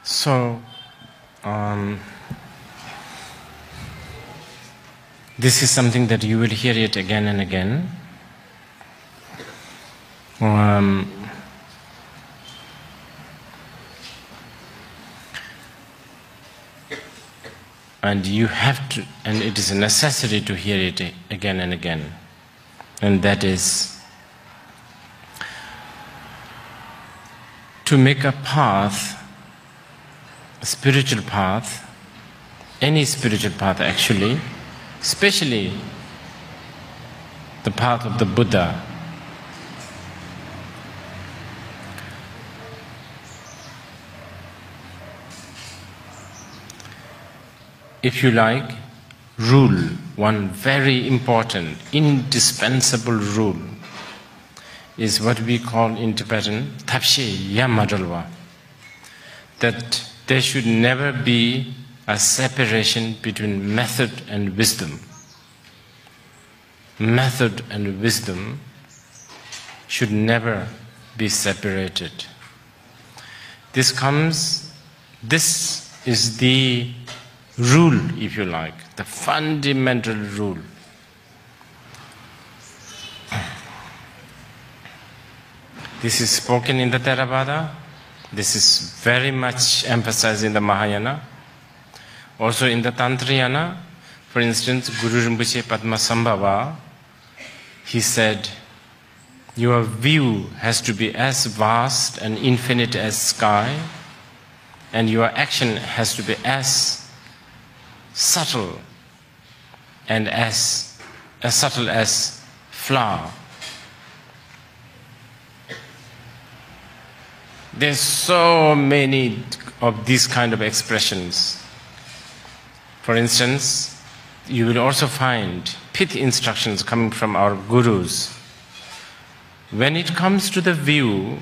So, this is something that you will hear it again and again. And you have to, and it is a necessity to hear it again and again. And that is to make a path, a spiritual path, any spiritual path actually, especially the path of the Buddha. If you like, rule, one very important, indispensable rule, is what we call in Tibetan, Tapshe Yamadalwa, that there should never be a separation between method and wisdom. Method and wisdom should never be separated. This is the rule, if you like, the fundamental rule. This is spoken in the Theravada. This is very much emphasized in the Mahayana. Also in the Tantrayana, for instance, Guru Rinpoche Padmasambhava, he said, your view has to be as vast and infinite as sky, and your action has to be as subtle and as subtle as flower. There's so many of these kind of expressions. For instance, you will also find pith instructions coming from our gurus. When it comes to the view,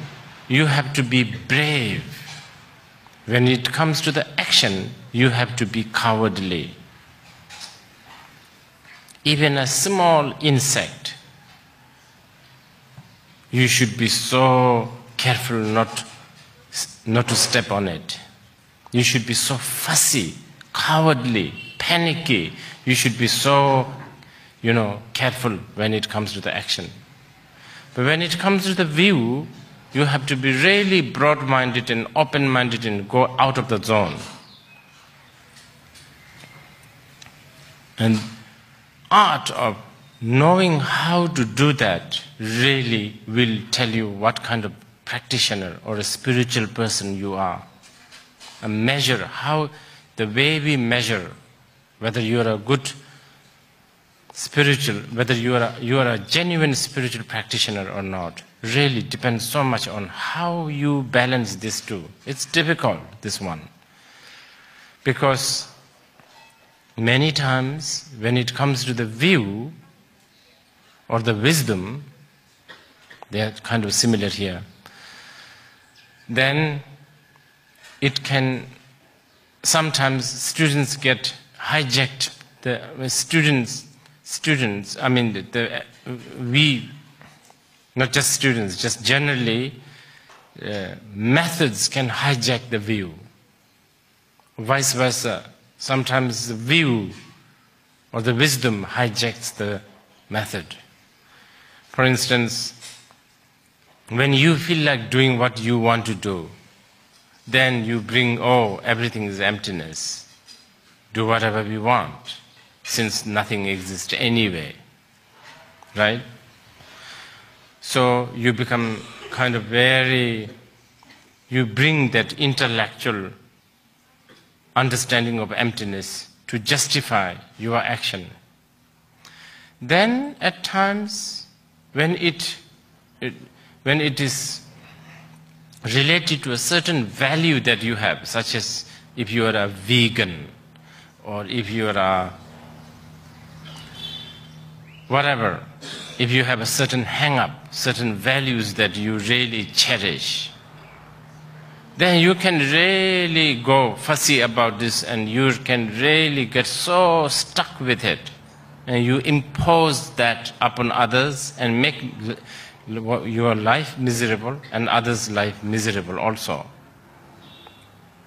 you have to be brave. When it comes to the action, you have to be cowardly. Even a small insect, you should be so careful not to step on it. You should be so fussy, cowardly, panicky. You should be so, careful when it comes to the action. But when it comes to the view, you have to be really broad-minded and open-minded and go out of the zone. And art of knowing how to do that really will tell you what kind of practitioner or a spiritual person you are. A measure, how the way we measure whether you are a good spiritual, whether you are a genuine spiritual practitioner or not, really depends so much on how you balance these two. It's difficult, this one. Because many times when it comes to the view or the wisdom, they are kind of similar here, then it can, sometimes students get hijacked, not just students, just generally, methods can hijack the view. Vice versa, sometimes the view or the wisdom hijacks the method. For instance, when you feel like doing what you want to do, then you bring, everything is emptiness. Do whatever we want, since nothing exists anyway. Right? So you become kind of you bring that intellectual understanding of emptiness to justify your action. Then at times, when it is related to a certain value that you have, such as if you are a vegan, or if you are a whatever, if you have a certain hang-up, certain values that you really cherish, then you can really go fussy about this and you can really get so stuck with it. And you impose that upon others and make your life miserable and others' life miserable also.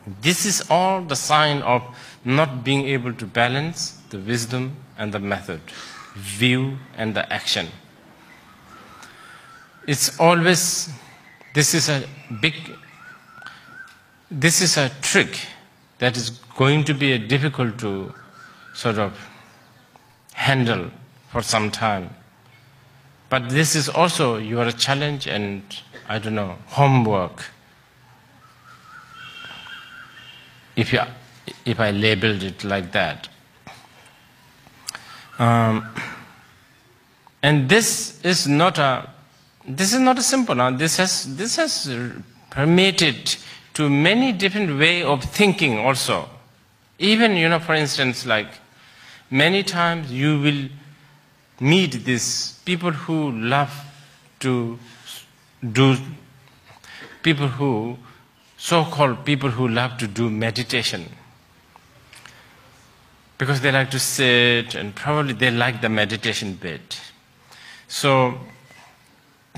This is all the sign of not being able to balance the wisdom and the method, view and the action. It's always, this is a trick that is going to be difficult to sort of handle for some time. But this is also your challenge and, I don't know, homework. If I labeled it like that. And this is not a simple one. This has permeated to many different way of thinking also. Even, for instance, like many times you will meet these people who love to do, so-called people who love to do meditation. Because they like to sit and probably they like the meditation bit. So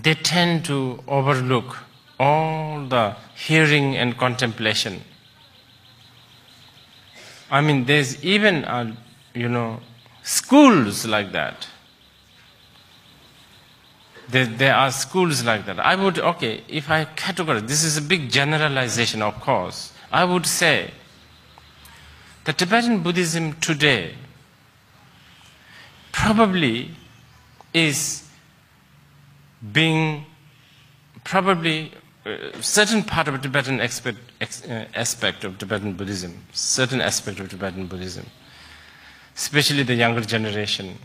they tend to overlook all the hearing and contemplation. I mean, there's even, schools like that. There are schools like that. I would, if I categorize, this is a big generalization, of course. I would say the Tibetan Buddhism today probably is being, certain part of Tibetan aspect of Tibetan Buddhism, especially the younger generation,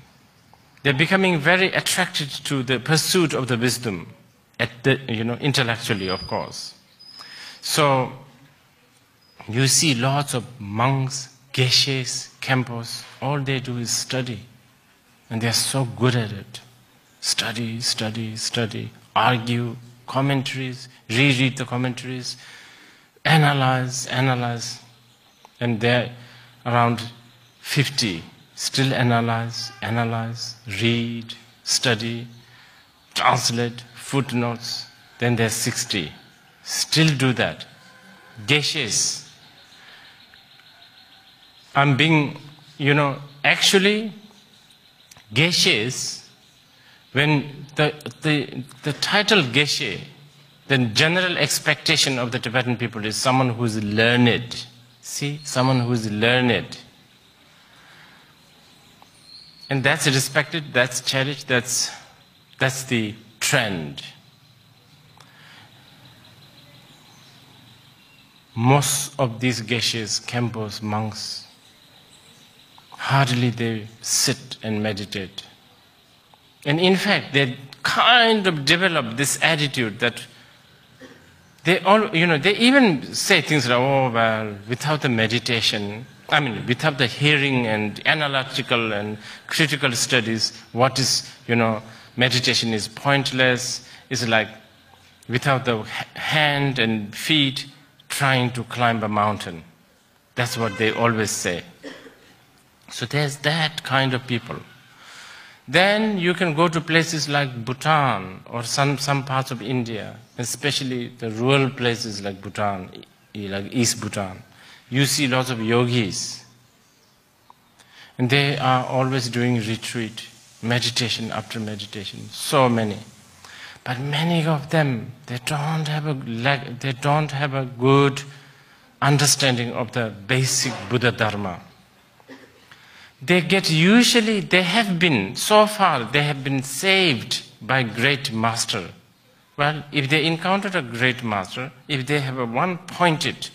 they're becoming very attracted to the pursuit of the wisdom, intellectually, of course. So you see lots of monks, geshes, khenpos, all they do is study. And they're so good at it. Study, argue, commentaries, reread the commentaries, analyze. And they're around 50. Still analyze, read, study, translate, footnotes. Then they're 60. Still do that. Geshes. I'm being, actually, geshes, when the title geshe, the general expectation of the Tibetan people is someone who's learned. See, someone who's learned. And that's respected, that's cherished, that's the trend. Most of these geshes, khenpos, monks, hardly they sit and meditate. And in fact, they kind of develop this attitude that they even say things like, without the meditation, without the hearing and analytical and critical studies, what is, meditation is pointless. It's like without the hand and feet trying to climb a mountain. That's what they always say. So there's that kind of people. Then you can go to places like Bhutan or some parts of India, especially the rural places like Bhutan, like East Bhutan. You see lots of yogis. And they are always doing retreat, meditation after meditation, so many. But many of them, they don't have a good understanding of the basic Buddha Dharma. They have been saved by great master. Well, if they encounter a great master, if they have a one-pointed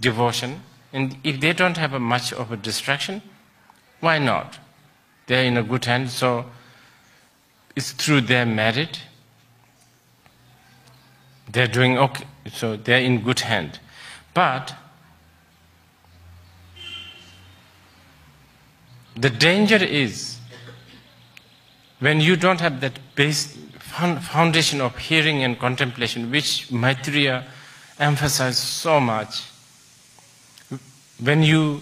devotion, and if they don't have much of a distraction, why not? They're in a good hand, so it's through their merit. They're doing okay, so they're in good hand. But the danger is when you don't have that base foundation of hearing and contemplation, which Maitreya emphasized so much, when you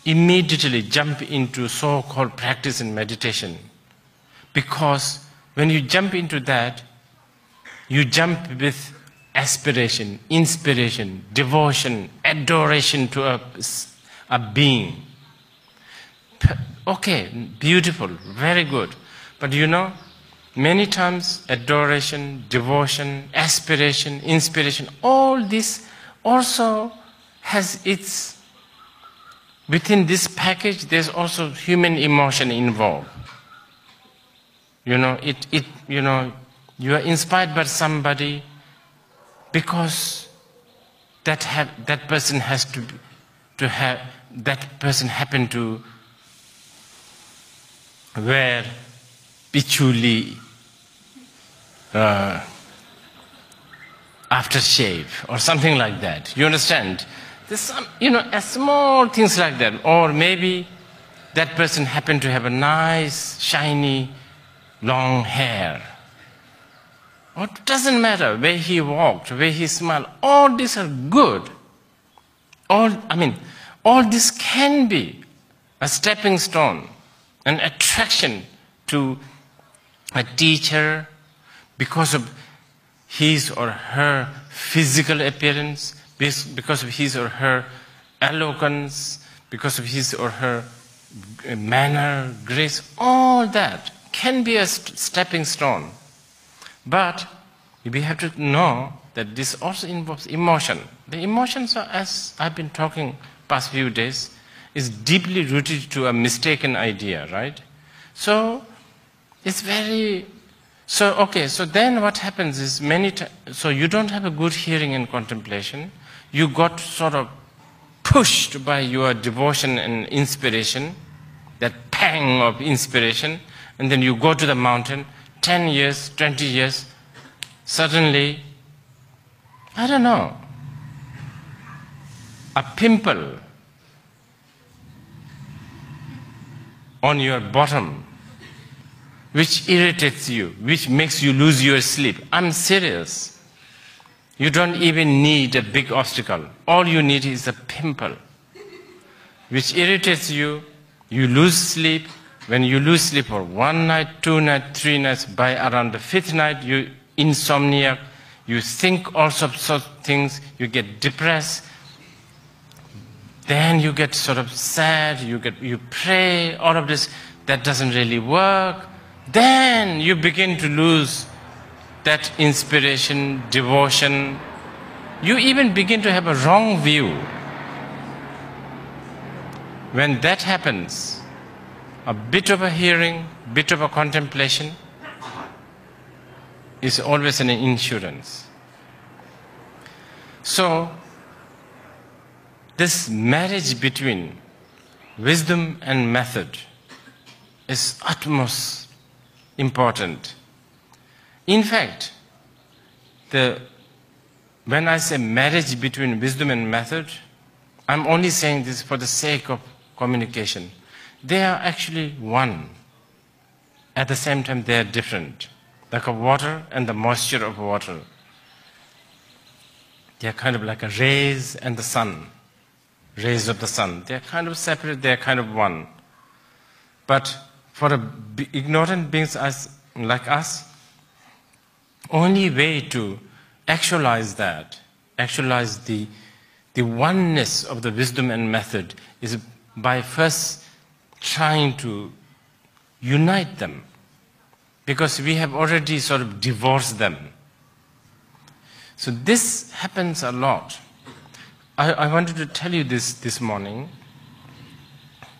immediately jump into so-called practice and meditation. Because when you jump into that, you jump with aspiration, inspiration, devotion, adoration to a being. Okay, beautiful, very good. But you know, many times adoration, devotion, aspiration, inspiration, all this also has its, within this package there's also human emotion involved. You know, you are inspired by somebody because that person has to have, that person happened to wear patchouli aftershave or something like that. You understand? There's some, small things like that. Or maybe that person happened to have a nice, shiny, long hair. Or it doesn't matter where he walked, where he smiled. All these are good. All this can be a stepping stone, an attraction to a teacher because of his or her physical appearance, because of his or her eloquence, because of his or her manner, grace. All that can be a stepping stone. But we have to know that this also involves emotion. The emotions are, as I've been talking past few days, is deeply rooted to a mistaken idea, right? So it's very, so then what happens is so you don't have a good hearing and contemplation. You got sort of pushed by your devotion and inspiration, that pang of inspiration, and then you go to the mountain, 10 years, 20 years, suddenly, I don't know, a pimple on your bottom, which irritates you, which makes you lose your sleep. I'm serious. You don't even need a big obstacle. All you need is a pimple, which irritates you. You lose sleep. When you lose sleep for 1 night, 2 nights, 3 nights, by around the 5th night, you insomniac, you think all sorts of things, you get depressed, then you get sort of sad, you pray, all of this, that doesn't really work. Then you begin to lose that inspiration, devotion. You even begin to have a wrong view. When that happens, a bit of a hearing, bit of a contemplation is always an insurance. So, this marriage between wisdom and method is utmost important. In fact, when I say marriage between wisdom and method, I'm only saying this for the sake of communication. They are actually one. At the same time, they are different. Like a water and the moisture of water. They are kind of like a rays and the sun. Rays of the sun. They are kind of separate, they are kind of one. But for ignorant beings like us, only way to actualize that, actualize the oneness of the wisdom and method, is by first trying to unite them. Because we have already sort of divorced them. So this happens a lot. I wanted to tell you this morning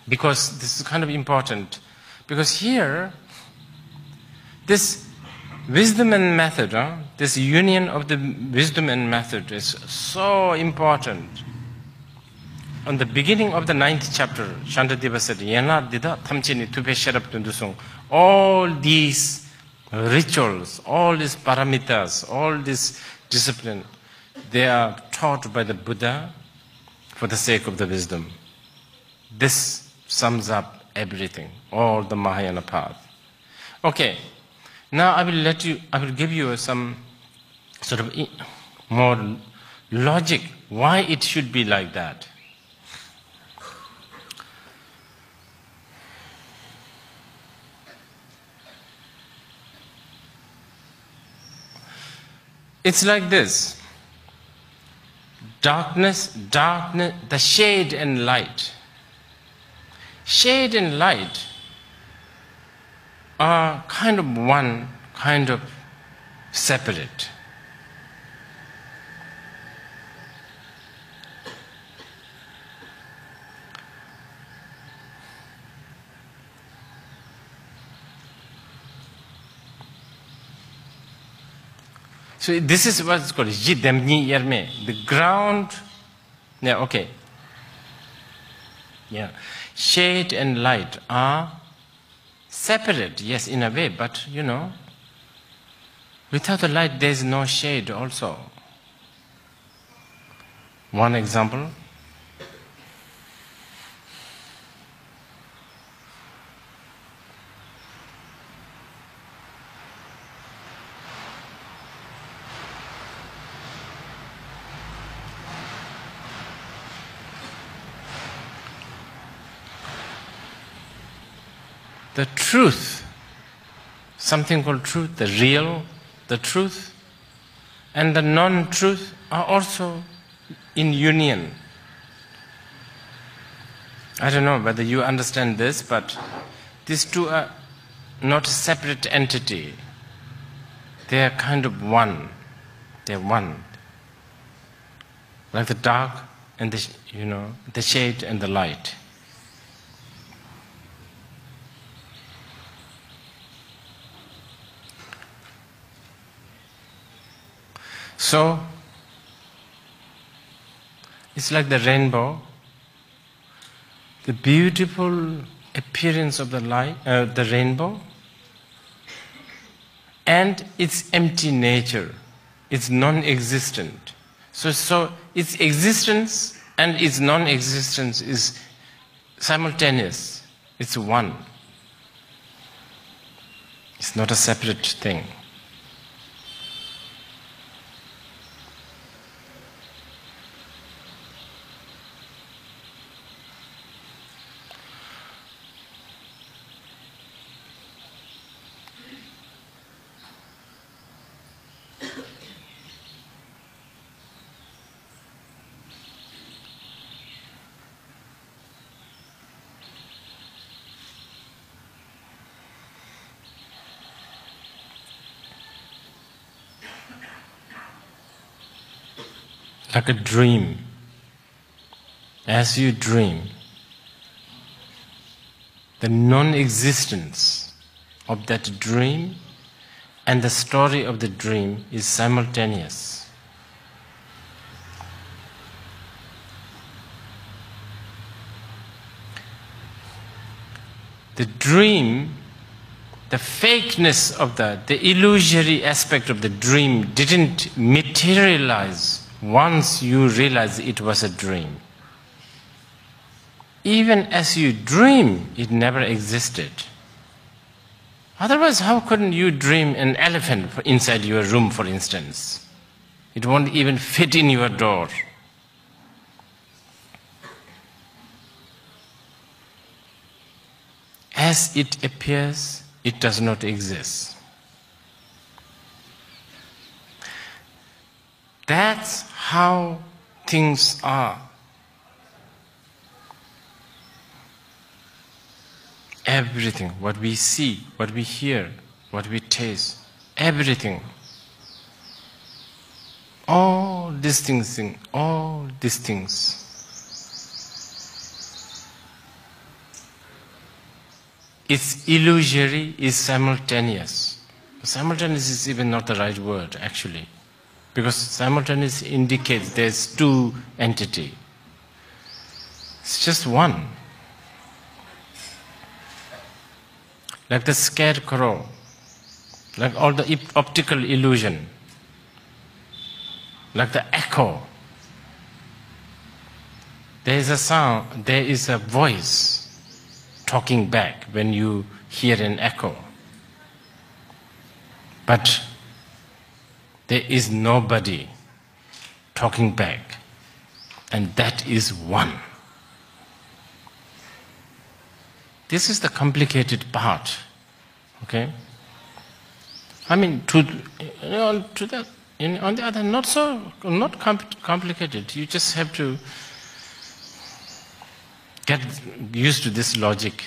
because this is kind of important. Because here, this wisdom and method, this union of the wisdom and method is so important. On the beginning of the 9th chapter, Shantideva said, all these rituals, all these paramitas, all this discipline, they are taught by the Buddha for the sake of the wisdom. This sums up everything, all the Mahayana path. Okay, now I will give you some sort of more logic why it should be like that. It's like this. darkness, the shade and light. Shade and light are kind of one, kind of separate. So this is what's called jidamni yerme, the ground. Yeah, okay. Yeah, shade and light are separate, yes, in a way, but without the light there is no shade also. One example. The truth, something called truth, the real, the truth, and the non-truth are also in union. I don't know whether you understand this, but these two are not a separate entity. They are kind of one. They're one. Like the dark and the shade and the light. So, it's like the rainbow, the beautiful appearance of the light, the rainbow, and its empty nature, its non-existent. So its existence and its non-existence is simultaneous. It's one. It's not a separate thing. Like a dream. As you dream, the non-existence of that dream and the story of the dream is simultaneous. The dream, the fakeness of the illusory aspect of the dream didn't materialize once you realize it was a dream. Even as you dream, it never existed. Otherwise, how couldn't you dream an elephant inside your room, for instance? It won't even fit in your door. As it appears, it does not exist. That's how things are. Everything, what we see, what we hear, what we taste, everything. All these things, it's illusory, is simultaneous. Simultaneous is even not the right word, actually. Because simultaneous indicates there's two entities. It's just one. Like the scarecrow, like all the optical illusion, like the echo. There is a sound, there is a voice talking back when you hear an echo. But there is nobody talking back, and that is one. This is the complicated part, okay? I mean, to the On the other, not complicated. You just have to get used to this logic.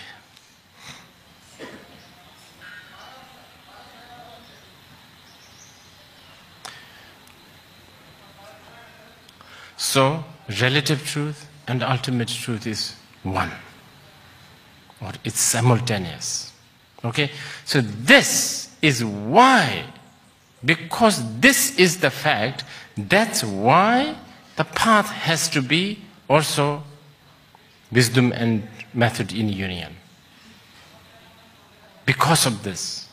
So, relative truth and ultimate truth is one. Or it's simultaneous. Okay? So this is why, because this is the fact, that's why the path has to be also wisdom and method in union. Because of this.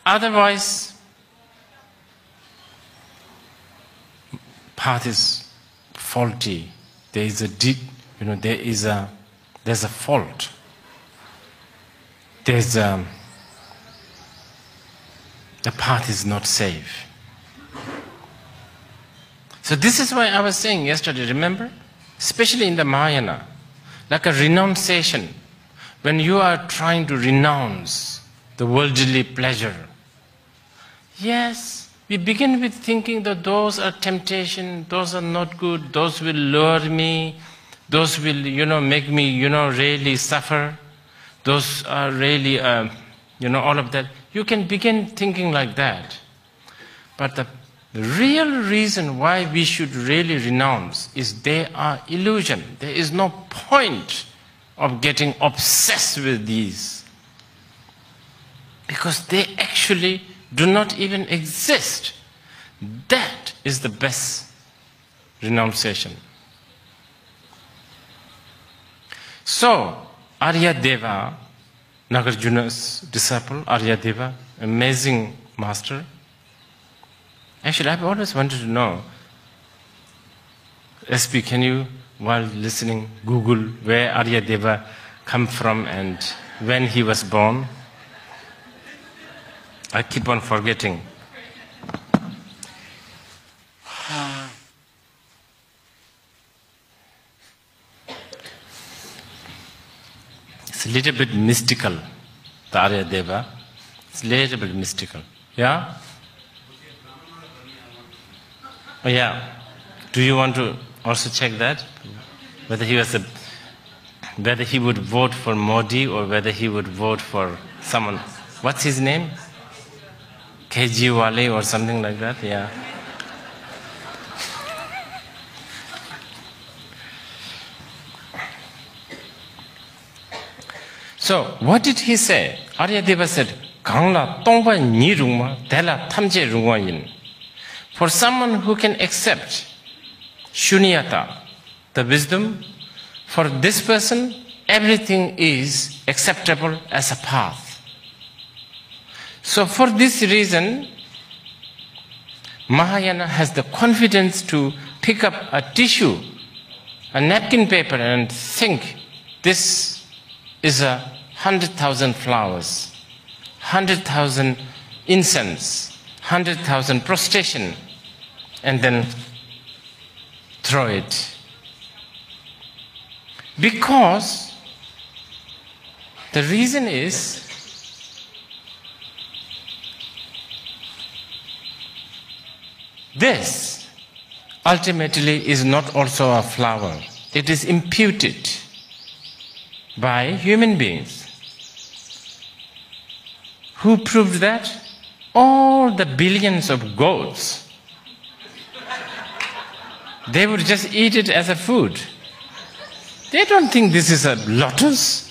Otherwise, path is faulty. There is a fault. The path is not safe. So this is why I was saying yesterday, remember? Especially in the Mahayana, like a renunciation. When you are trying to renounce the worldly pleasure, yes, we begin with thinking that those are temptation, those are not good, those will lure me, those will, make me, really suffer, those are really, all of that. You can begin thinking like that. But the real reason why we should really renounce is they are illusion. There is no point of getting obsessed with these. Because they actually do not even exist. That is the best renunciation. So, Aryadeva, Nagarjuna's disciple, Aryadeva, amazing master. Actually, I've always wanted to know, SP, can you, while listening, Google where Aryadeva come from and when he was born? I keep on forgetting. It's a little bit mystical, the Aryadeva. It's a little bit mystical. Yeah? Oh, yeah. Do you want to also check that? Whether he would vote for Modi or whether he would vote for someone. What's his name? Kejriwal or something like that, yeah. So, what did he say? Aryadeva said, Gangla tongba ni rungma, dela tamje rungwa yin. For someone who can accept shunyata, the wisdom, for this person, everything is acceptable as a path. So for this reason, Mahayana has the confidence to pick up a tissue, a napkin paper, and think, this is 100,000 flowers, 100,000 incense, 100,000 prostration, and then throw it. Because the reason is, this ultimately is not also a flower. It is imputed by human beings. Who proved that? All the billions of goats. They would just eat it as a food. They don't think this is a lotus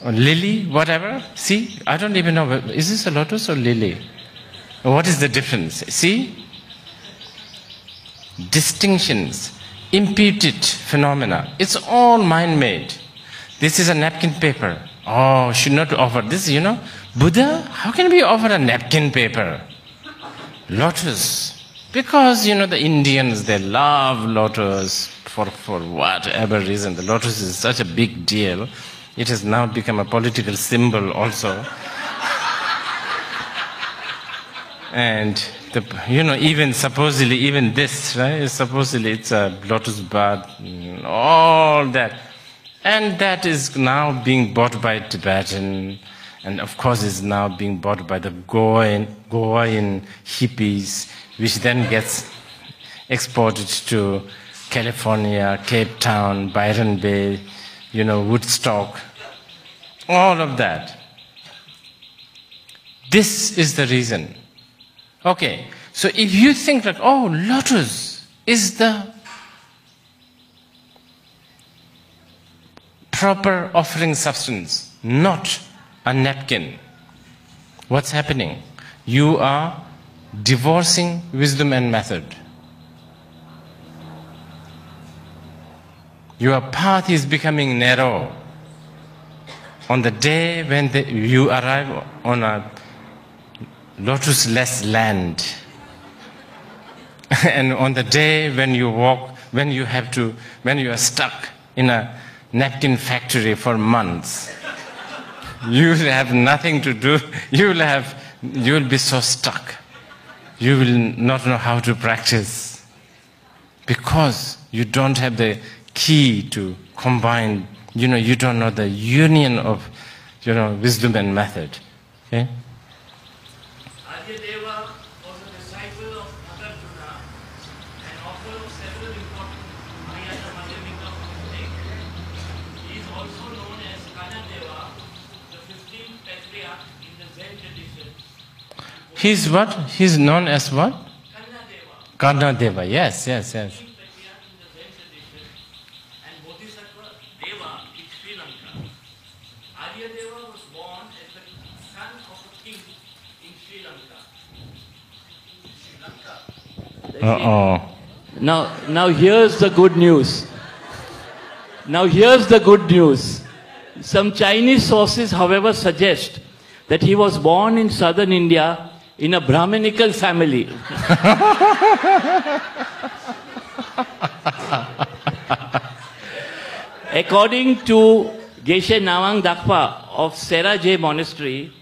or lily, whatever. See, I don't even know, is this a lotus or lily? What is the difference? See? Distinctions, imputed phenomena. It's all mind-made. This is a napkin paper. Oh, should not offer this, Buddha, how can we offer a napkin paper? Lotus. Because, the Indians, they love lotus for whatever reason. The lotus is such a big deal. It has now become a political symbol also. And, even supposedly, even this, right? Supposedly it's a lotus bud, all that. And that is now being bought by Tibetan And of course it's now being bought by the Goan hippies, which then gets exported to California, Cape Town, Byron Bay, Woodstock, all of that. This is the reason. Okay, so if you think that, lotus is the proper offering substance, not a napkin, what's happening? You are divorcing wisdom and method. Your path is becoming narrow. On the day when you arrive on a lotusless land, and on the day when you walk, when you are stuck in a napkin factory for months, you will have nothing to do. You will be so stuck. You will not know how to practice because you don't have the key to combine. You don't know the union of, wisdom and method. Okay? Aryadeva was a disciple of Nagarjuna and author of several important Mahayana Madhyamika texts. He is also known as Kanadeva, the 15th patriarch in the Zen tradition. He's what? He's known as what? Kanadeva. Kanadeva, yes. Aryadeva was born as the son of a king in Sri Lanka. Uh-oh. Now here's the good news. Some Chinese sources, however, suggest that he was born in southern India in a Brahminical family. According to Geshe Nawang Dakpa of Serajay Monastery,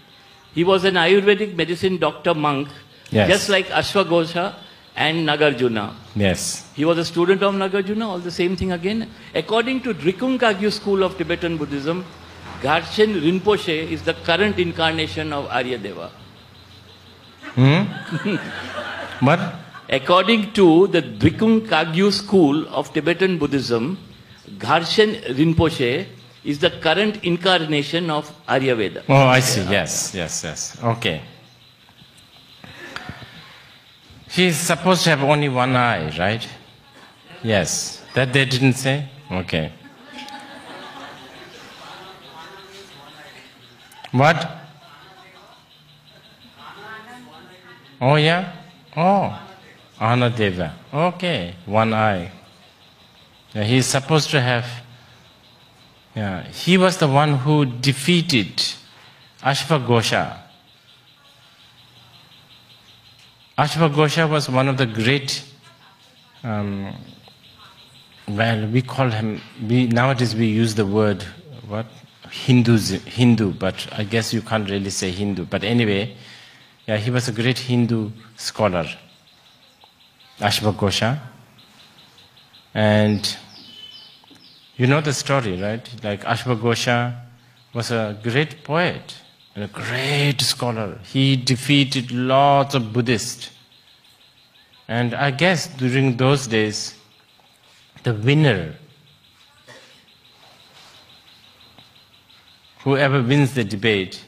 he was an Ayurvedic medicine doctor monk, just like Ashwagosha and Nagarjuna. Yes. He was a student of Nagarjuna, all the same thing again. According to Drikung Kagyu school of Tibetan Buddhism, Garshen Rinpoche is the current incarnation of Aryadeva. What? According to the Drikung Kagyu school of Tibetan Buddhism, Garshen Rinpoche is the current incarnation of Aryaveda. Oh, I see. Yes. Okay. He is supposed to have only one eye, right? Yes. That they didn't say? Okay. What? Oh, yeah? Oh. Anadeva. Okay. One eye. Yeah, he is supposed to have... Yeah. He was the one who defeated Ashwagosha. Ashwagosha was one of the great... we call him... nowadays we use the word... what? Hindu, but I guess you can't really say Hindu. But anyway, yeah, he was a great Hindu scholar, Ashwagosha. And you know the story, right? Like Ashwagosha was a great poet and a great scholar. He defeated lots of Buddhists. And I guess during those days, the winner, whoever wins the debate,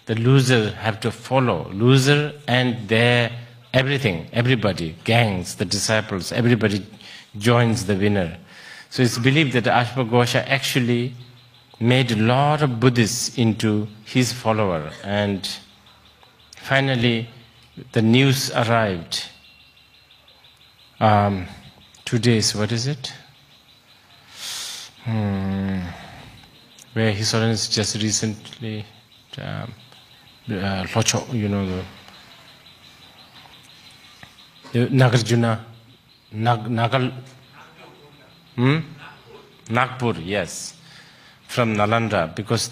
the loser have to follow. Loser and their everything, everybody, gangs, the disciples, everybody joins the winner. So it's believed that Ashwagosha actually made a lot of Buddhists into his follower. And finally, the news arrived. 2 days, what is it? Where His Holiness just recently, Locho, you know, the Nagarjuna, Nagpur, yes, from Nalanda, because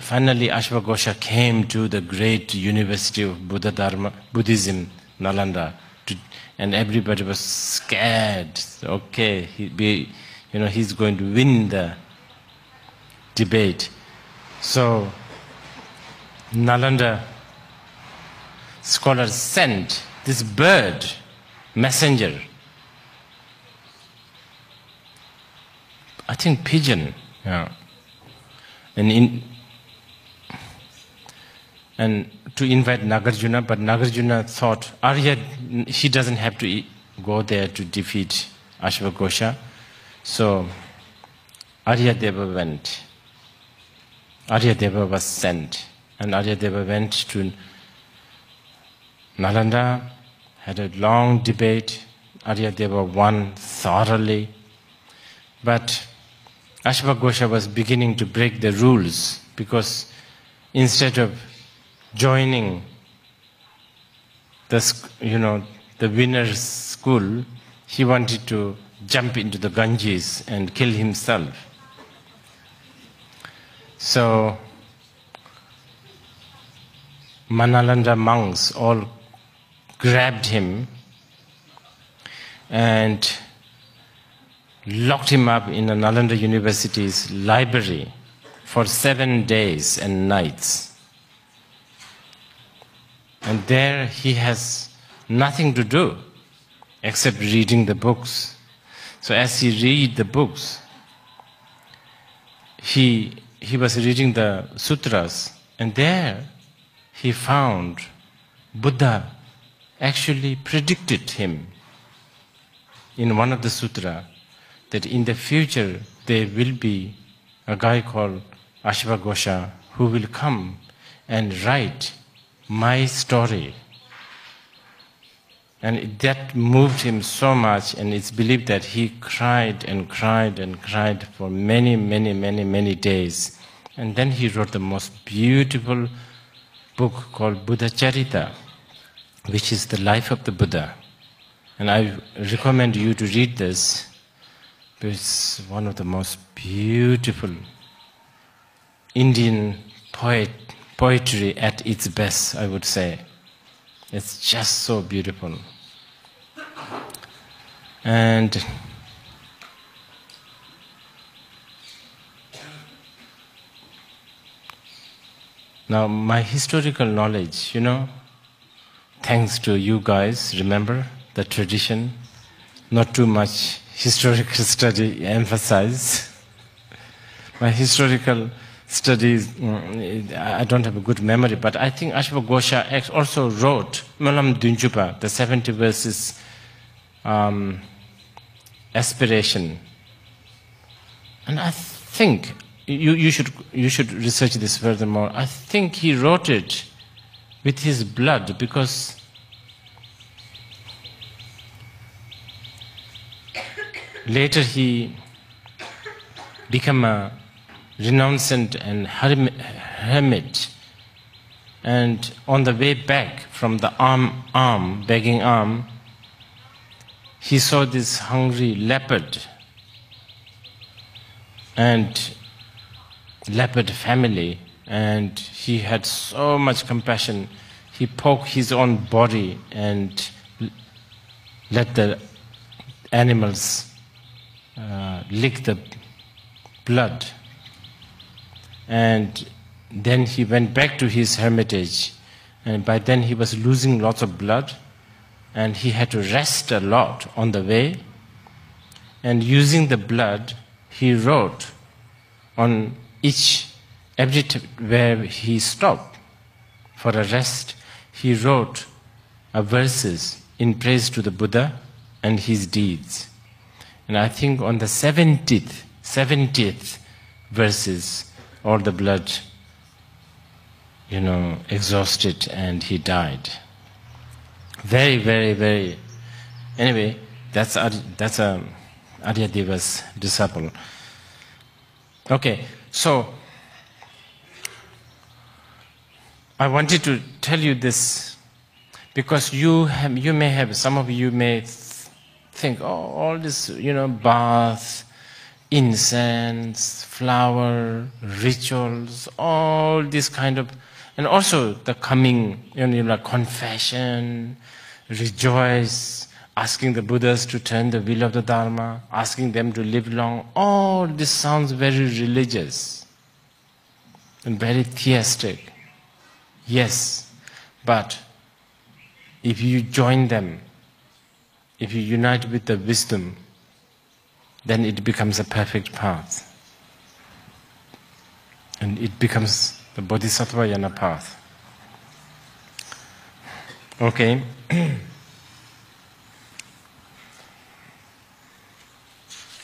finally Ashwagosha came to the great University of Buddhism, Nalanda, and everybody was scared. Okay, he's going to win the debate. So Nalanda scholars sent this bird messenger, I think pigeon, yeah, and to invite Nagarjuna, but Nagarjuna thought Arya, he doesn't have to go there to defeat Ashvaghosha. So Arya Deva went. Arya Deva was sent, and Arya Deva went to Nalanda, had a long debate. Arya Deva won thoroughly, but Ashvaghosha was beginning to break the rules, because instead of joining the winner's school, he wanted to jump into the Ganges and kill himself. So Manalanda monks all grabbed him and locked him up in the Nalanda University's library for 7 days and nights. And there he has nothing to do except reading the books. So as he read the books, he was reading the sutras, and there he found Buddha actually predicted him in one of the sutras that in the future there will be a guy called Ashvaghosha who will come and write my story. And that moved him so much, and it's believed that he cried and cried and cried for many, many, many, many days. And then he wrote the most beautiful book called Buddha Charita, which is the life of the Buddha. And I recommend you to read this. It's one of the most beautiful Indian poetry at its best, I would say. It's just so beautiful. And now my historical knowledge, thanks to you guys, remember the tradition, not too much historical study emphasize. My historical studies, I don't have a good memory, but I think Ashvaghosha also wrote Malam Dunjupa, the 70 verses aspiration. And I think, you should research this furthermore, I think he wrote it with his blood, because later he became a renouncant and hermit, and on the way back from the begging arm, he saw this hungry leopard and leopard family, and he had so much compassion. He poked his own body and let the animals lick the blood. And then he went back to his hermitage, and by then he was losing lots of blood, and he had to rest a lot on the way. And using the blood, he wrote on where he stopped for a rest, he wrote verses in praise to the Buddha and his deeds. And I think on the 70th verses, all the blood, exhausted, and he died. Very, very, very. Anyway, that's Arya Deva's disciple. Okay, so I wanted to tell you this because some of you may think, all this, bath, incense, flower, rituals, all this kind of, and also the coming, confession, rejoice, asking the Buddhas to turn the wheel of the Dharma, asking them to live long, all this sounds very religious and very theistic. Yes, but if you join them, if you unite with the wisdom, then it becomes a perfect path. And it becomes the Bodhisattva Yana path. Okay.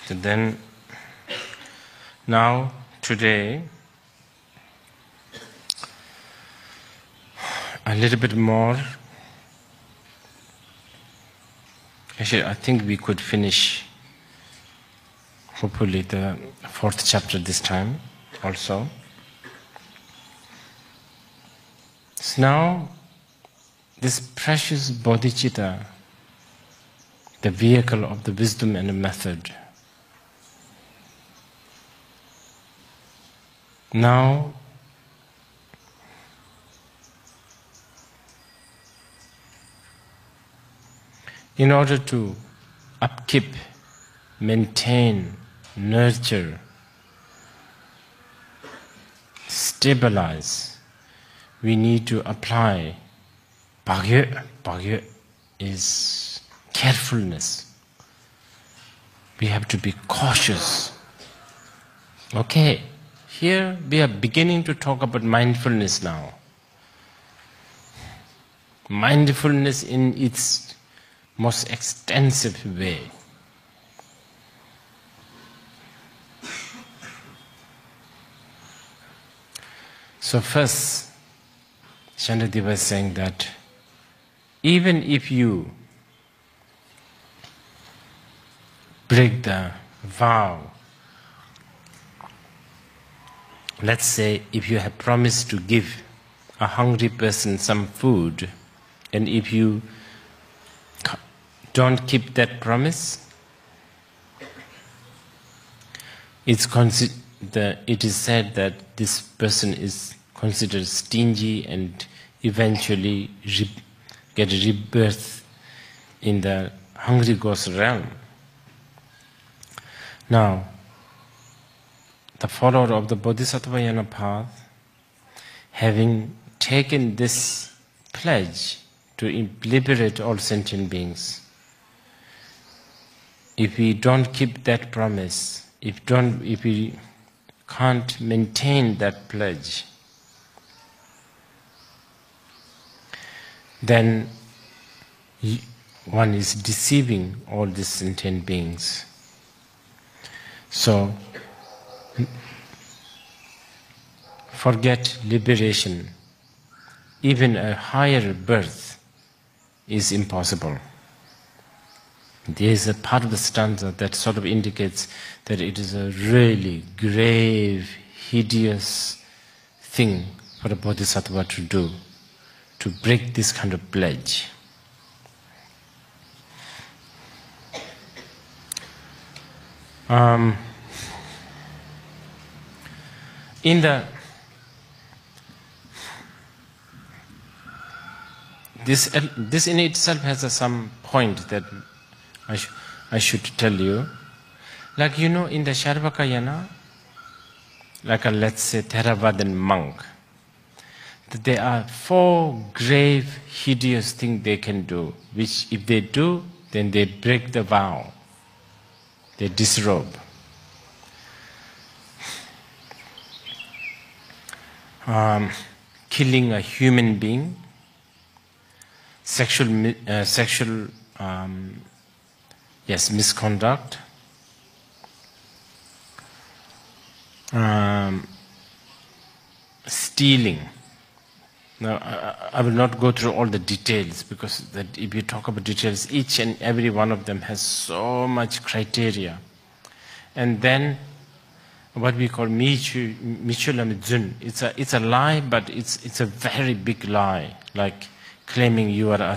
So then, now, today, a little bit more. Actually, I think we could finish, hopefully, the 4th chapter this time also. So now, this precious bodhicitta, the vehicle of the wisdom and the method, now in order to upkeep, maintain, nurture, stabilize, we need to apply bhagya. Bhagya is carefulness. We have to be cautious. Okay, here we are beginning to talk about mindfulness now. Mindfulness in its most extensive way. So first, Shanti was saying that even if you break the vow, let's say if you have promised to give a hungry person some food, and if you don't keep that promise, it is said that this person is considered stingy and eventually get rebirth in the hungry ghost realm. Now, the follower of the Bodhisattva Yana path, having taken this pledge to liberate all sentient beings, if we don't keep that promise, if we can't maintain that pledge, then one is deceiving all these sentient beings. So, forget liberation. Even a higher birth is impossible. There is a part of the stanza that sort of indicates that it is a really grave, hideous thing for a bodhisattva to do, to break this kind of pledge. This in itself has some point that I should tell you. Like in the Sharvakayana, like let's say Theravadan monk, that there are 4 grave, hideous things they can do, which if they do, then they break the vow. They disrobe. Killing a human being, sexual misconduct, stealing. Now, I will not go through all the details, because that if you talk about details, each and every one of them has so much criteria. And then what we call michulamizun. It's a lie, but it's a very big lie, like claiming you are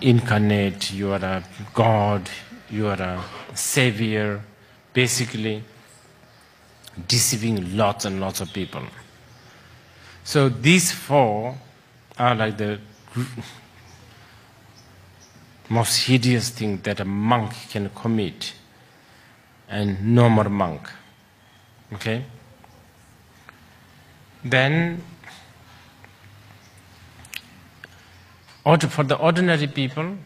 incarnate, you are a God, you are a savior, basically deceiving lots and lots of people. So these 4 are like the most hideous thing that a monk can commit, and no more monk. Okay? Then For the ordinary people,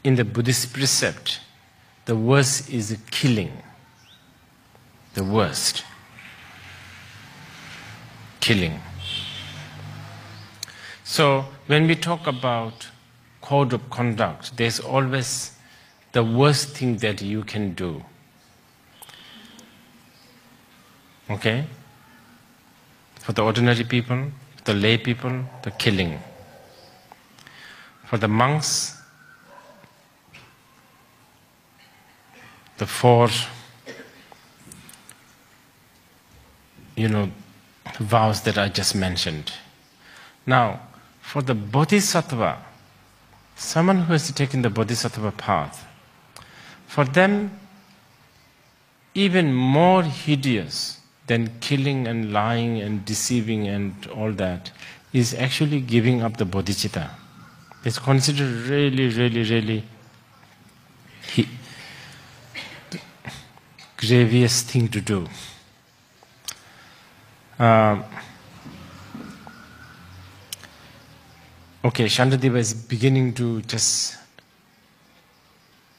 in the Buddhist precept, the worst is killing. The worst. Killing. So, when we talk about code of conduct, there's always the worst thing that you can do. Okay? For the ordinary people, the lay people, the killing. For the monks, the four, vows that I just mentioned. Now, for the bodhisattva, someone who has taken the bodhisattva path, for them, even more hideous than killing and lying and deceiving and all that is actually giving up the bodhicitta. It's considered really, really, really grievous thing to do. Okay, Shantideva is beginning to just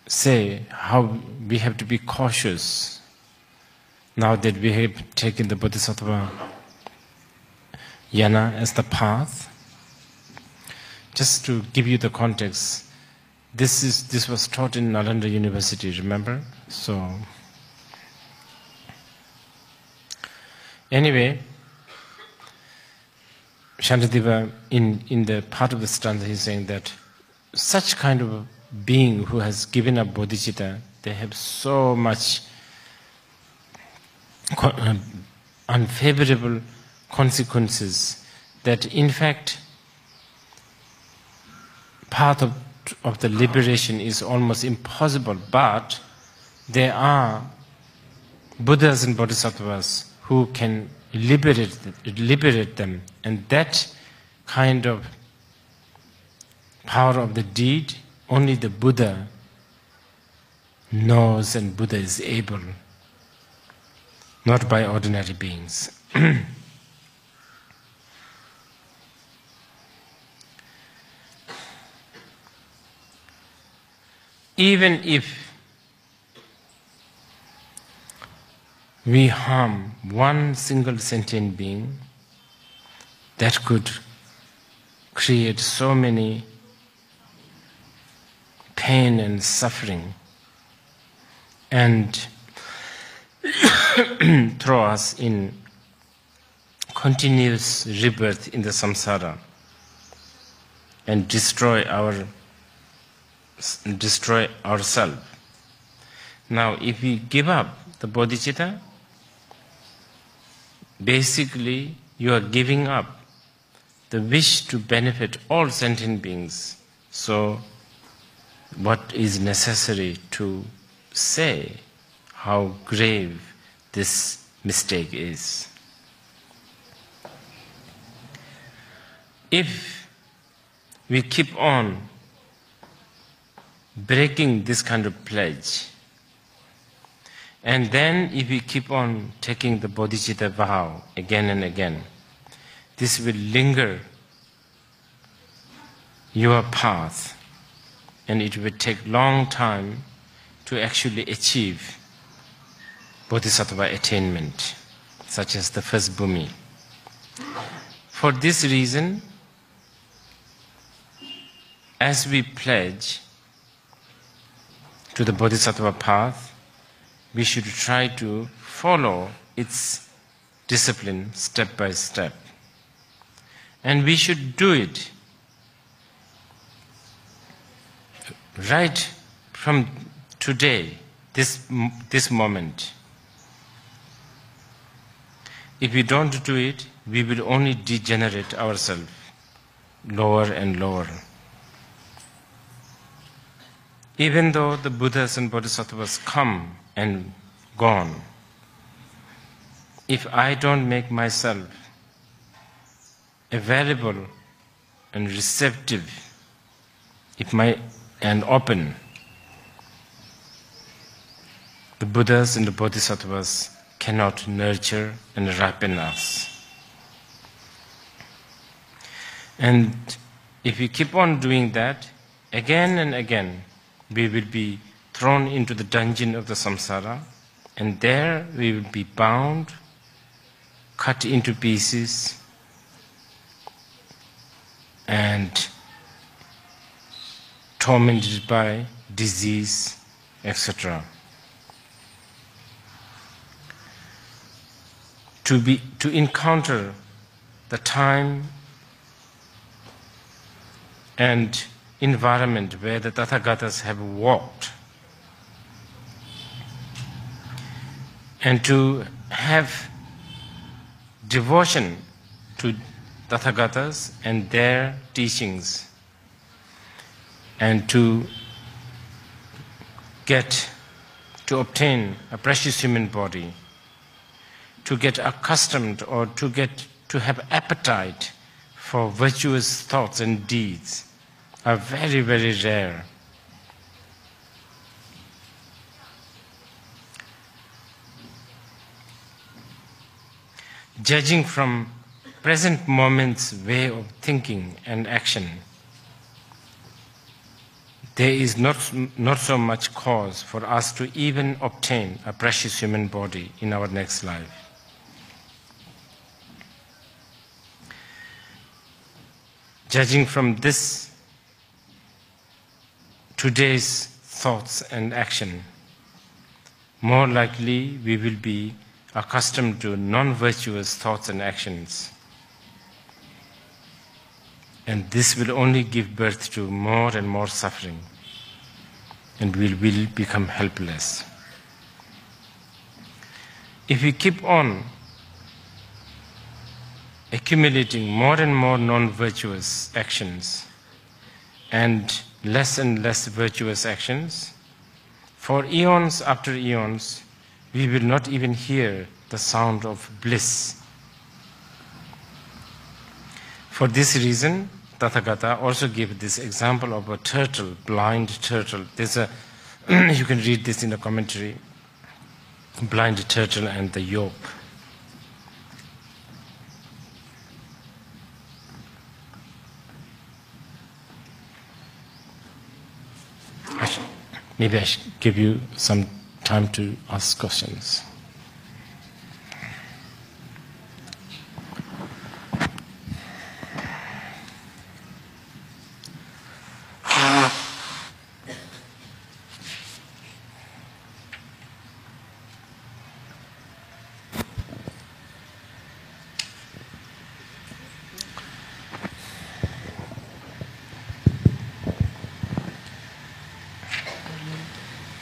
say how we have to be cautious now that we have taken the Bodhisattva Yana as the path. Just to give you the context, this was taught in Nalanda University, remember? So, anyway, Shantideva, in the part of the stanza, he's saying that such kind of a being who has given up bodhicitta, they have so much unfavorable consequences that in fact path of the liberation is almost impossible. But there are Buddhas and Bodhisattvas who can liberate them, and that kind of power of the deed only the Buddha knows, and Buddha is able, not by ordinary beings. Even if we harm one single sentient being, that could create so many pain and suffering and throw us in continuous rebirth in the samsara and destroy ourselves. Now, if we give up the bodhicitta, basically you are giving up the wish to benefit all sentient beings. So, what is necessary to say how grave this mistake is? If we keep on breaking this kind of pledge, and then if we keep on taking the bodhicitta vow again and again, this will linger your path, and it will take long time to actually achieve bodhisattva attainment, such as the first bhumi. For this reason, as we pledge to the bodhisattva path, we should try to follow its discipline step by step. And we should do it right from today, this moment. If we don't do it, we will only degenerate ourselves lower and lower. Even though the Buddhas and Bodhisattvas come and gone, if I don't make myself available and receptive, and open, the Buddhas and the Bodhisattvas cannot nurture and ripen us. And if we keep on doing that, again and again, we will be thrown into the dungeon of the samsara, and there we will be bound, cut into pieces, and tormented by disease, etc. To encounter the time and environment where the Tathagatas have walked, and to have devotion to Tathagatas and their teachings, and to obtain a precious human body, to get accustomed or to have appetite for virtuous thoughts and deeds are very, very rare. Judging from present moment's way of thinking and action, there is not so much cause for us to even obtain a precious human body in our next life. Judging from this, today's thoughts and action, more likely we will be accustomed to non-virtuous thoughts and actions. And this will only give birth to more and more suffering, and we will become helpless. If we keep on accumulating more and more non-virtuous actions and less virtuous actions, for eons after eons, we will not even hear the sound of bliss. For this reason, Tathagata also gave this example of a turtle, blind turtle. There's a, you can read this in the commentary, blind turtle and the yoke. Maybe I should give you some time to ask questions.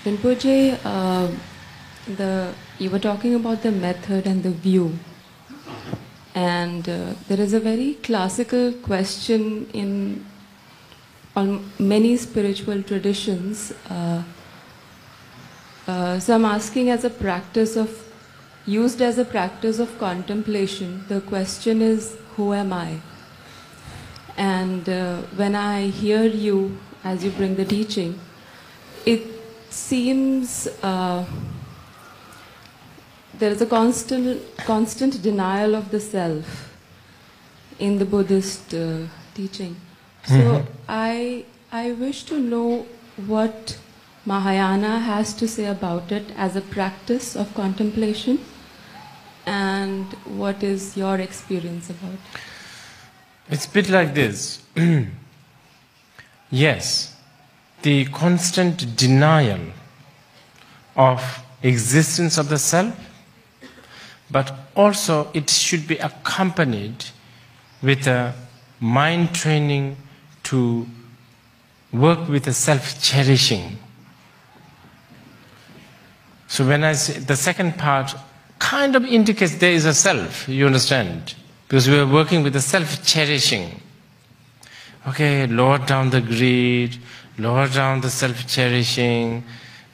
Rinpoche, you were talking about the method and the view, and there is a very classical question in many spiritual traditions. So I'm asking, as a practice used as a practice of contemplation, the question is, who am I? And when I hear you, as you bring the teaching, it seems there is a constant denial of the self in the Buddhist teaching. So I wish to know what Mahayana has to say about it as a practice of contemplation, and what is your experience about it? It's a bit like this. Yes, the constant denial of existence of the self, but also it should be accompanied with a mind training to work with a self-cherishing. So when I say the second part kind of indicates there is a self, you understand? Because we are working with the self-cherishing. Okay, lower down the greed, lower down the self-cherishing,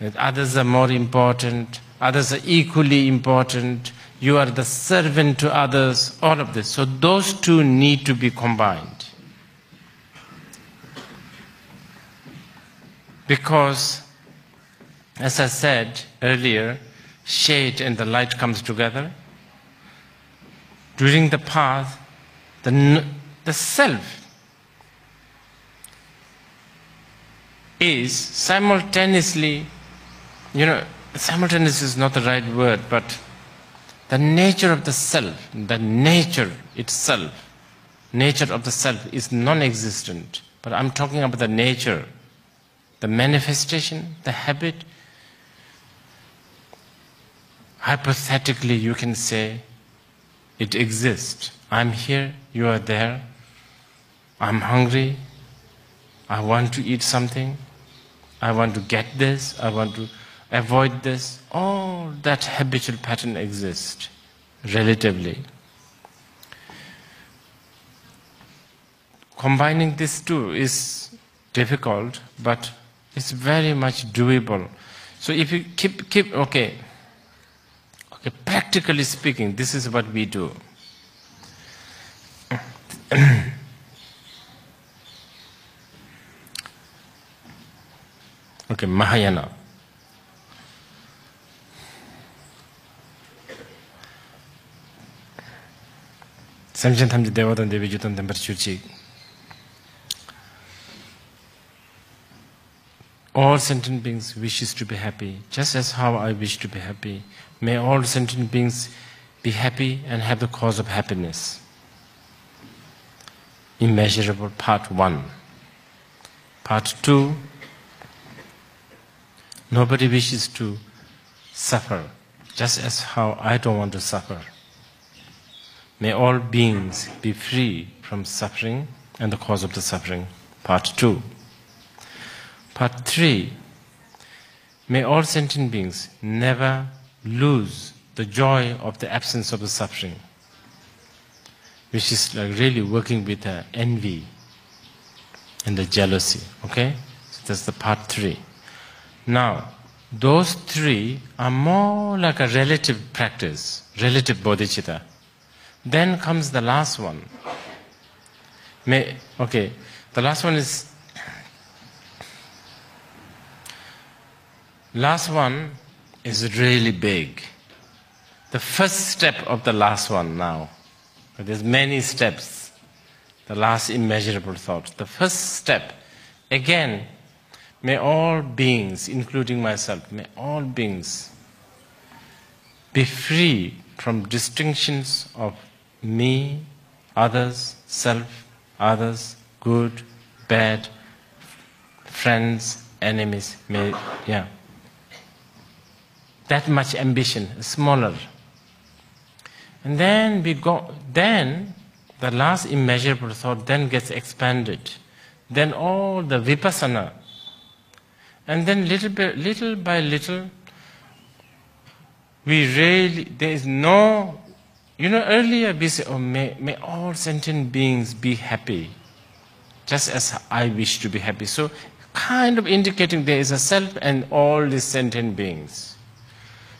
that others are more important, others are equally important, you are the servant to others, all of this. So those two need to be combined. Because, as I said earlier, shade and the light comes together. During the path, the self is simultaneously, simultaneous is not the right word, but the nature of the self, the nature itself, nature of the self is non-existent. But I'm talking about the nature, the manifestation, the habit. Hypothetically, you can say it exists. I'm here, you are there. I'm hungry. I want to eat something. I want to get this. I want to avoid this. All that habitual pattern exists relatively. Combining these two is difficult, but it's very much doable. So if you keep okay, practically speaking, this is what we do. Okay, Mahayana. Samjhan thamji devadan devi jutan dambar chuchi. All sentient beings wishes to be happy, just as how I wish to be happy. May all sentient beings be happy and have the cause of happiness. Immeasurable, part 1. Part 2. Nobody wishes to suffer, just as how I don't want to suffer. May all beings be free from suffering and the cause of the suffering. Part 2. Part 3. May all sentient beings never lose the joy of the absence of the suffering, which is like really working with the envy and the jealousy. Okay? So that's the part 3. Now, those 3 are more like a relative practice, relative bodhicitta. Then comes the last one. The last one is really big. The first step of the last one now. There's many steps. The last immeasurable thought. The first step, again, may all beings, including myself, may all beings be free from distinctions of me, others, self, others, good, bad, friends, enemies. That much ambition, smaller. And then the last immeasurable thought then gets expanded. Then all the vipassana. And then little by little, there is no, earlier we say, may all sentient beings be happy, just as I wish to be happy. So kind of indicating there is a self and all these sentient beings.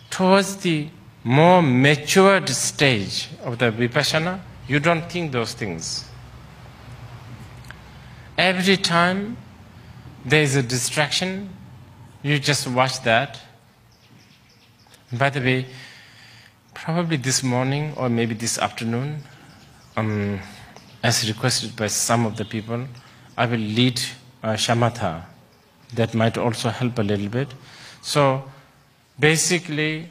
Towards the more matured stage of the vipassana, you don't think those things. Every time there is a distraction, you just watch that. By the way, probably this morning or maybe this afternoon, as requested by some of the people, I will lead shamatha. That might also help a little bit. So basically,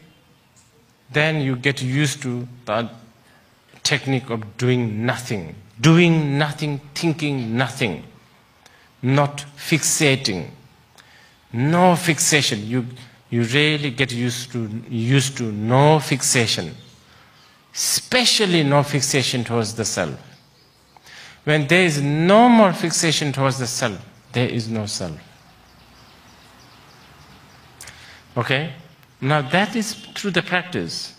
then you get used to the technique of doing nothing, thinking nothing, not fixating, no fixation. You really get used to no fixation, especially no fixation towards the self. When there is no more fixation towards the self, there is no self. Okay? Now that is through the practice.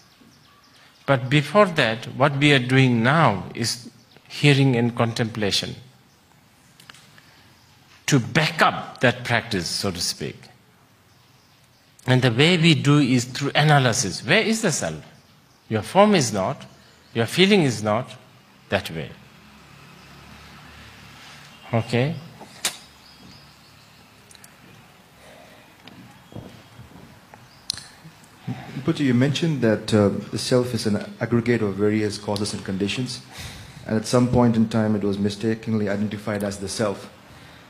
But before that, what we are doing now is hearing and contemplation. To back up that practice, so to speak. And the way we do is through analysis. Where is the self? Your form is not, your feeling is not that way. Okay? Putti, you mentioned that the self is an aggregate of various causes and conditions, and at some point in time it was mistakenly identified as the self.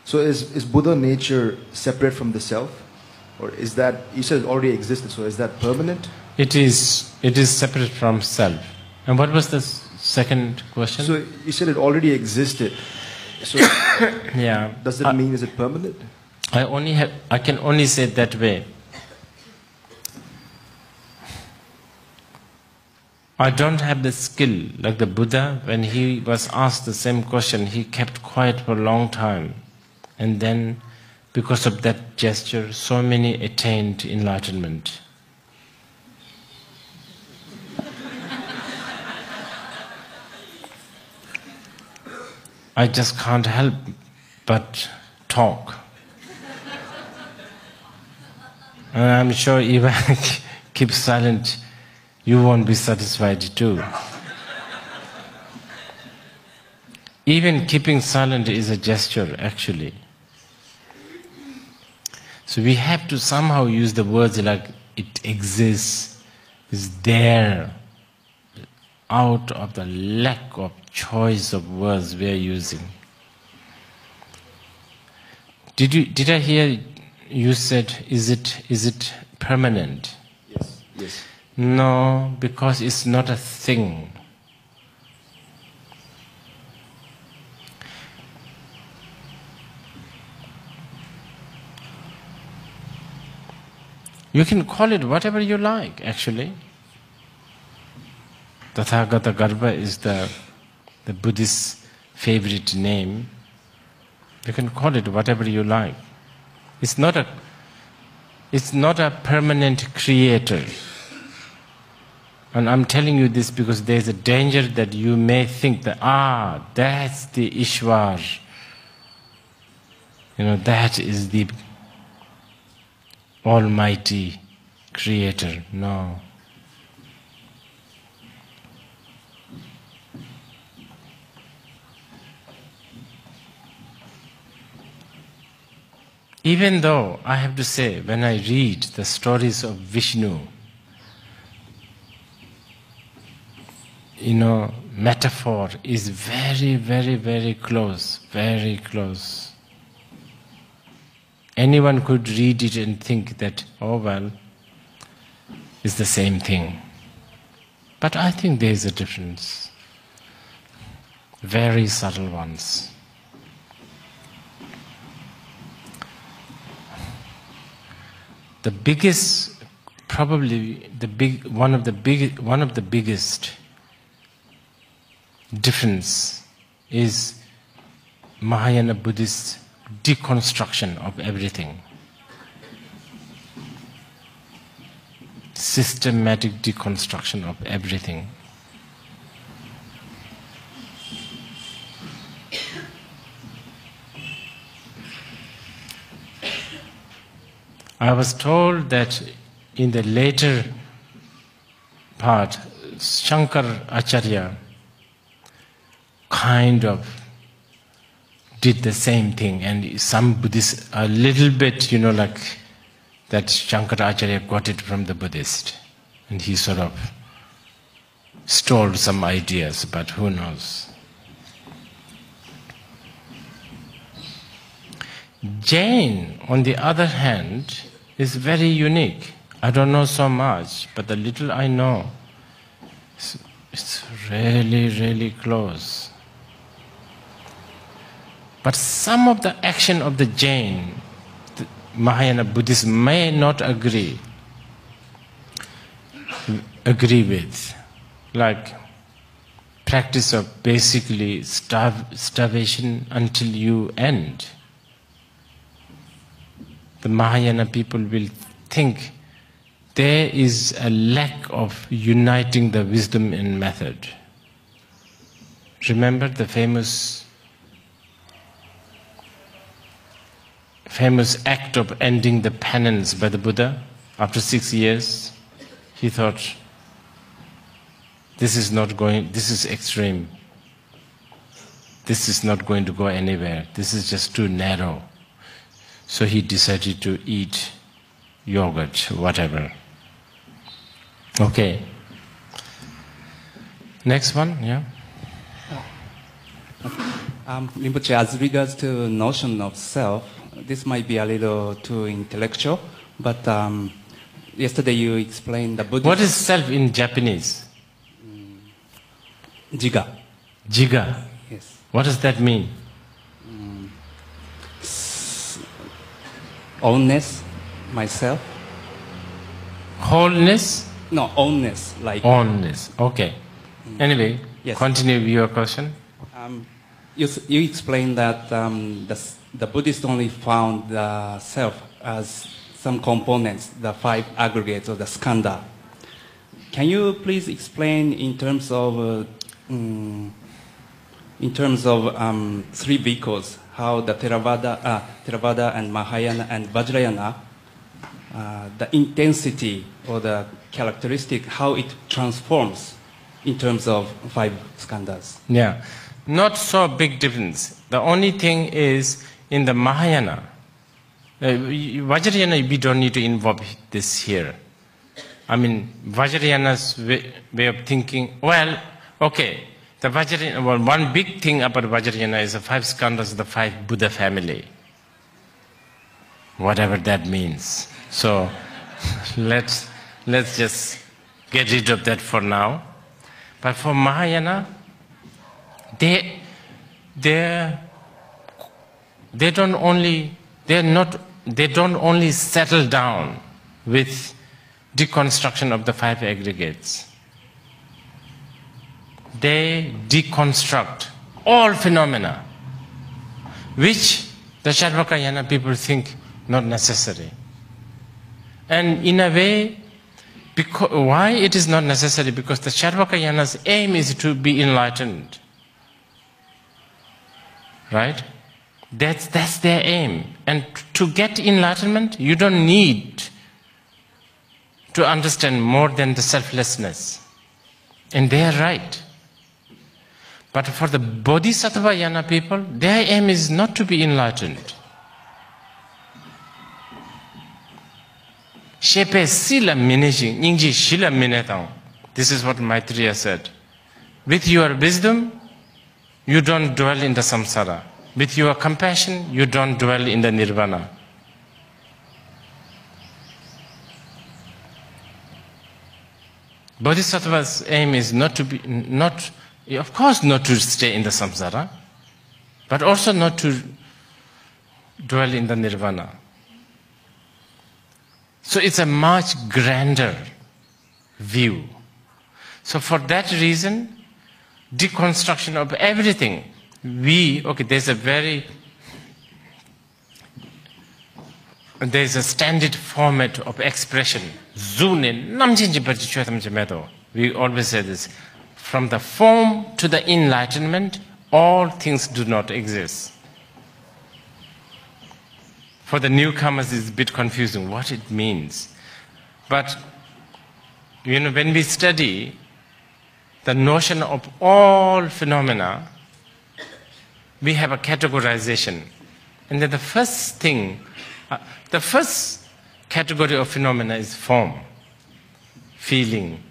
So is Buddha nature separate from the self? Or is that, you said it already existed, so is that permanent? It is separate from self. And what was the second question? So you said it already existed. So yeah. Does that mean is it permanent? I can only say it that way. I don't have the skill like the Buddha. When he was asked the same question, he kept quiet for a long time. And then, because of that gesture, so many attained enlightenment. I just can't help but talk. And I'm sure if I keep silent, you won't be satisfied too. Even keeping silent is a gesture, actually. So we have to somehow use the words like it exists, is there, out of the lack of choice of words we are using. Did I hear you said, is it permanent? Yes. Yes. No, because it's not a thing. You can call it whatever you like, actually. Tathagata Garbha is the Buddhist favorite name. You can call it whatever you like. It's not a permanent creator. And I'm telling you this because there's a danger that you may think that, that's the Ishwar. That is the Almighty Creator. No. Even though, I have to say, when I read the stories of Vishnu, metaphor is very, very, very close, very close. Anyone could read it and think that, it's the same thing. But I think there is a difference. Very subtle ones. The biggest, probably one of the biggest difference is Mahayana Buddhist deconstruction of everything. Systematic deconstruction of everything. I was told that in the later part, Shankar Acharya kind of did the same thing, and some Buddhists a little bit, like that Shankara Acharya got it from the Buddhist, and he sort of stole some ideas, but who knows. Jain, on the other hand, is very unique. I don't know so much, but the little I know, it's really, really close. But some of the action of the Jain, the Mahayana Buddhists may not agree with, like practice of basically starvation until you end. The Mahayana people will think there is a lack of uniting the wisdom and method. Remember the famous act of ending the penance by the Buddha after 6 years? He thought, this is extreme. This is not going to go anywhere. This is just too narrow. So he decided to eat yogurt, whatever. Okay. Next one, yeah? Rinpoche, as regards to notion of self, this might be a little too intellectual, but yesterday you explained the Buddhist... What is self in Japanese? Jiga. Jiga. Yes. What does that mean? Ownness, myself. Wholeness? No, ownness, like... Ownness. Okay. Anyway, Yes. continue your question. You explained that the Buddhists only found the self as some components, the 5 aggregates or the skandha. Can you please explain in terms of 3 vehicles how the Theravada and Mahayana and Vajrayana, the intensity or the characteristic, how it transforms in terms of 5 skandhas? Yeah. Not so big difference. The only thing is in the Mahayana, Vajrayana, we don't need to involve this here. I mean, Vajrayana's way of thinking, well, okay, the Vajrayana, well, one big thing about Vajrayana is the 5 skandhas of the 5 Buddha family. Whatever that means. So, let's just get rid of that for now. But for Mahayana, they don't only settle down with deconstruction of the 5 aggregates. They deconstruct all phenomena, which the Charvakayana people think not necessary. And in a way, why it is not necessary? Because the Charvakayana's aim is to be enlightened. Right? That's their aim. And to get enlightenment, you don't need to understand more than the selflessness. And they are right. But for the Bodhisattvayana people, their aim is not to be enlightened. Shepe sila minishing, ingji shila minetang. This is what Maitreya said. With your wisdom, you don't dwell in the samsara. With your compassion, you don't dwell in the nirvana. Bodhisattva's aim is of course not to stay in the samsara, but also not to dwell in the nirvana. So it's a much grander view. So for that reason, deconstruction of everything, there's a standard format of expression. We always say this. From the form to the enlightenment, all things do not exist. For the newcomers, it's a bit confusing what it means. But, when we study the notion of all phenomena, we have a categorization. And then the first category of phenomena is form, feeling,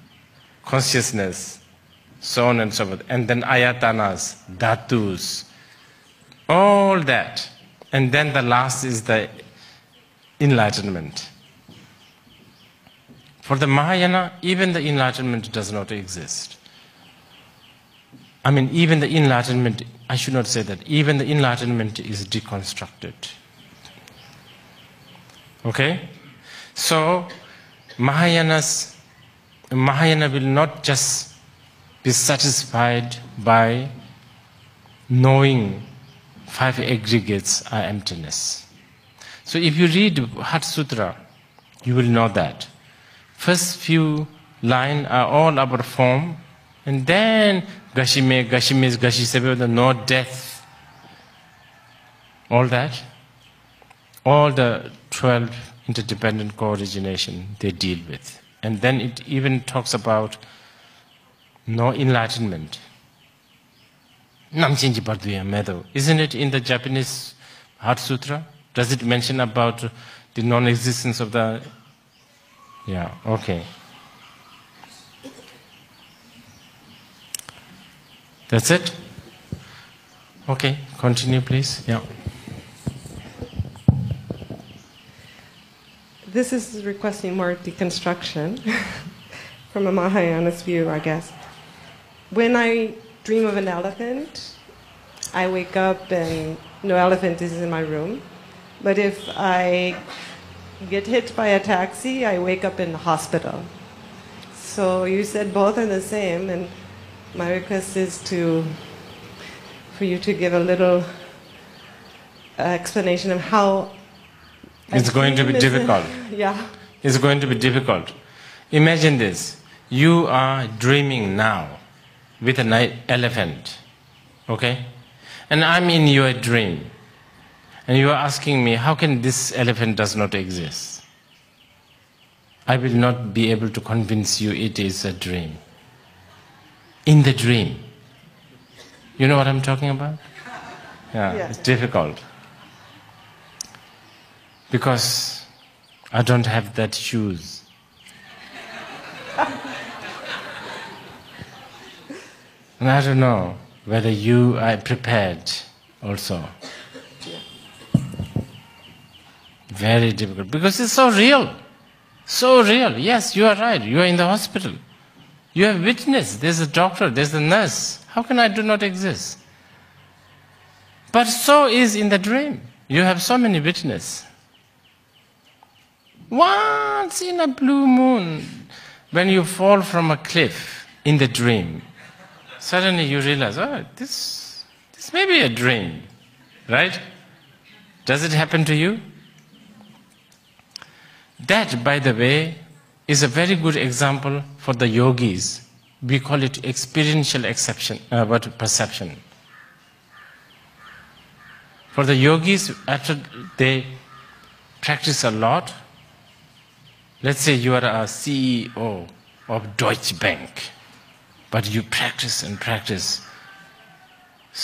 consciousness, so on and so forth. And then ayatanas, dhatus, all that. And then the last is the enlightenment. For the Mahayana, even the enlightenment does not exist. I mean, even the enlightenment, I should not say that, even the enlightenment is deconstructed. Okay? So, Mahayana will not just be satisfied by knowing 5 aggregates are emptiness. So if you read Heart Sutra, you will know that. First few lines are all about form, and then Gashime is Gashisebe, the no death. All that. All the 12 interdependent co-origination they deal with. And then it even talks about no enlightenment. Isn't it in the Japanese Heart Sutra? Does it mention about the non-existence of the... Yeah, okay. That's it? Okay, continue please. Yeah. This is requesting more deconstruction from a Mahayana's view, I guess. When I dream of an elephant, I wake up and no elephant is in my room. But if I get hit by a taxi, I wake up in the hospital. So you said both are the same, and my request is for you to give a little explanation of how it's going to be difficult. Yeah. It's going to be difficult. Imagine this. You are dreaming now with an elephant. Okay? And I'm in your dream. And you are asking me, how can this elephant does not exist? I will not be able to convince you it is a dream. In the dream. You know what I'm talking about? Yeah. It's difficult. Because I don't have that shoes. And I don't know whether you are prepared also. Very difficult. Because it's so real. So real. Yes, you are right. You are in the hospital. You have witnessed. There's a doctor, there's a nurse. How can I do not exist? But so is in the dream. You have so many witnesses. Once in a blue moon, when you fall from a cliff in the dream, suddenly you realize, oh, this may be a dream, right? Does it happen to you? That, by the way, is a very good example for the yogis. We call it experiential perception. For the yogis, after they practice a lot, let's say you are a CEO of Deutsche Bank, but you practice and practice.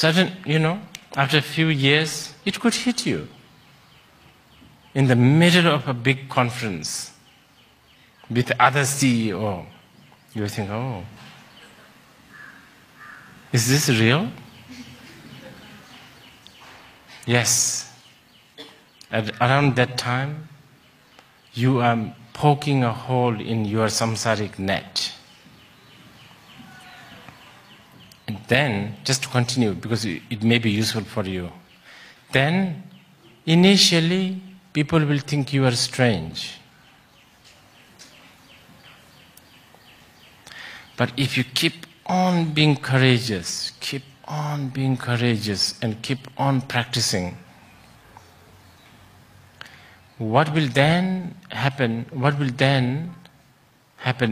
After a few years, it could hit you. In the middle of a big conference with other CEO, you think, oh, is this real? Yes. Around that time, you are poking a hole in your samsaric net. And then, just to continue, because it may be useful for you, then initially, people will think you are strange. But if you keep on being courageous, and keep on practicing, what will then happen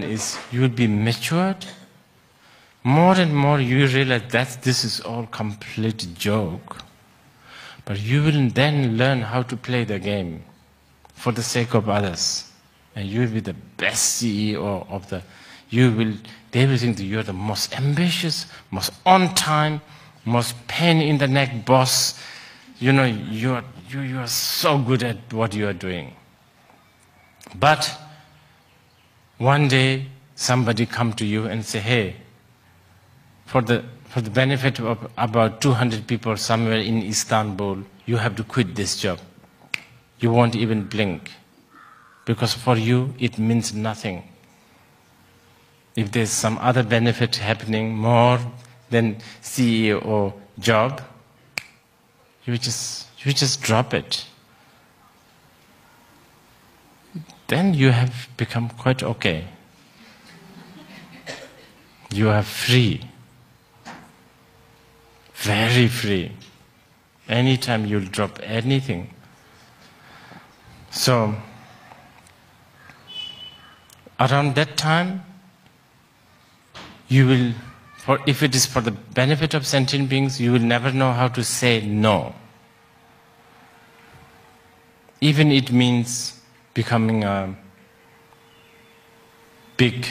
is you will be matured. More and more you realize that this is all complete joke. But you will then learn how to play the game for the sake of others. And you will be the best CEO of they will think that you are the most ambitious, most on time, most pain in the neck boss. You are so good at what you are doing. But one day somebody come to you and say, hey, for the benefit of about 200 people somewhere in Istanbul, you have to quit this job. You won't even blink. Because for you, it means nothing. If there's some other benefit happening more than CEO job, you just drop it. Then you have become quite okay. You are free. Very free. Anytime you'll drop anything. So, around that time, you will, if it is for the benefit of sentient beings, you will never know how to say no. Even it means becoming a big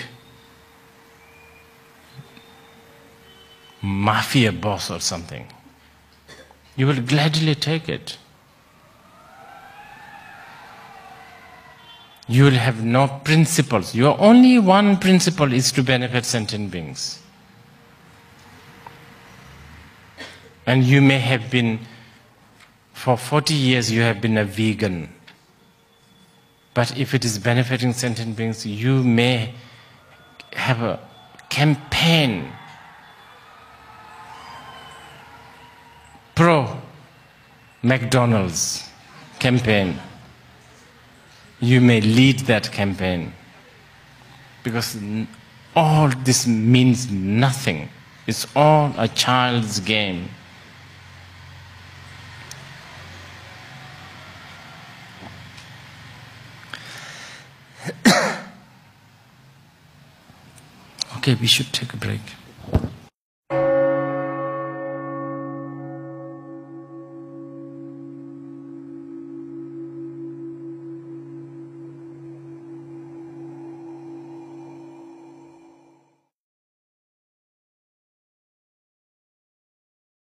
mafia boss or something. You will gladly take it. You will have no principles. Your only one principle is to benefit sentient beings. And you may have been, for 40 years you have been a vegan. But if it is benefiting sentient beings, you may have a campaign pro-McDonald's campaign. You may lead that campaign. Because all this means nothing. It's all a child's game. Okay, we should take a break.